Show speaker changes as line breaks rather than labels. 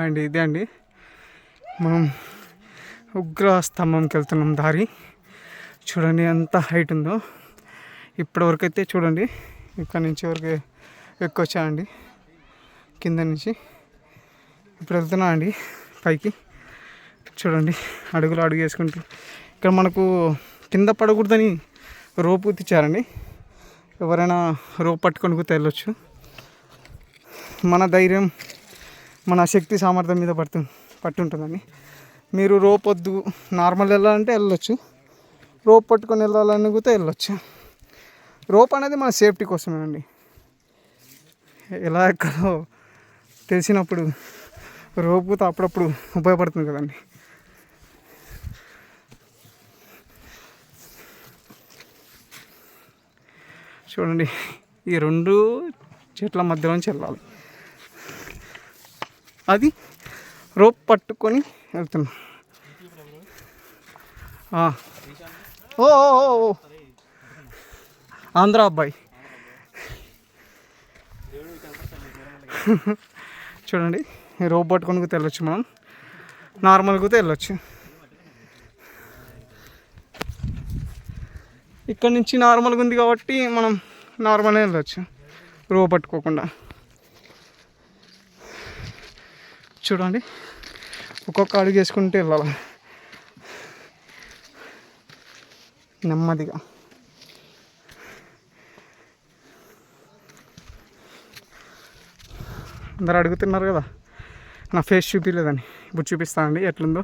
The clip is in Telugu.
అండ్ ఇదే అండి మనం ఉగ్ర స్తంభంకి వెళ్తున్నాం. దారి చూడండి ఎంత హైట్ ఉందో. ఇప్పటివరకు అయితే చూడండి ఇక్కడ నుంచి వరకు ఎక్కొచ్చానండి కింద నుంచి. ఇప్పుడు వెళ్తున్నా అండి పైకి. చూడండి అడుగులు అడుగు వేసుకుంటూ. ఇక్కడ మనకు కింద పడకూడదని రోపు తెచ్చారండి. ఎవరైనా రోప్ పట్టుకొని కూడా వెళ్ళొచ్చు. మన ధైర్యం మన శక్తి సామర్థ్యం మీద పట్టు ఉంటుందండి. మీరు రోప్ వద్దు నార్మల్ వెళ్ళాలంటే వెళ్ళొచ్చు, రోప్ పట్టుకొని వెళ్ళాలని కూడా వెళ్ళొచ్చు. రోప్ అనేది మన సేఫ్టీ కోసమే అండి. ఎలా ఎక్కడో తెలిసినప్పుడు రోప్ కూడా అప్పుడప్పుడు ఉపయోగపడుతుంది కదండి. చూడండి ఈ 2 చెట్ల మధ్యలోంచి వెళ్ళాలి. అది రోప్ పట్టుకొని వెళ్తున్నా. ఓ ఆంధ్ర అబ్బాయి చూడండి రోప్ పట్టుకొని కూడా వెళ్ళొచ్చు, మనం నార్మల్ కూడా వెళ్ళొచ్చు. ఇక్కడ నుంచి నార్మల్గా ఉంది కాబట్టి మనం నార్మల్గా వెళ్ళొచ్చు రోప్ పట్టుకోకుండా. చూడండి ఒక్కొక్క అడుగు వేసుకుంటూ వెళ్ళాలి నెమ్మదిగా. అందరు అడుగుతున్నారు కదా నా ఫేస్ చూపించలేదని. ఇప్పుడు చూపిస్తానండి ఎట్లుందో.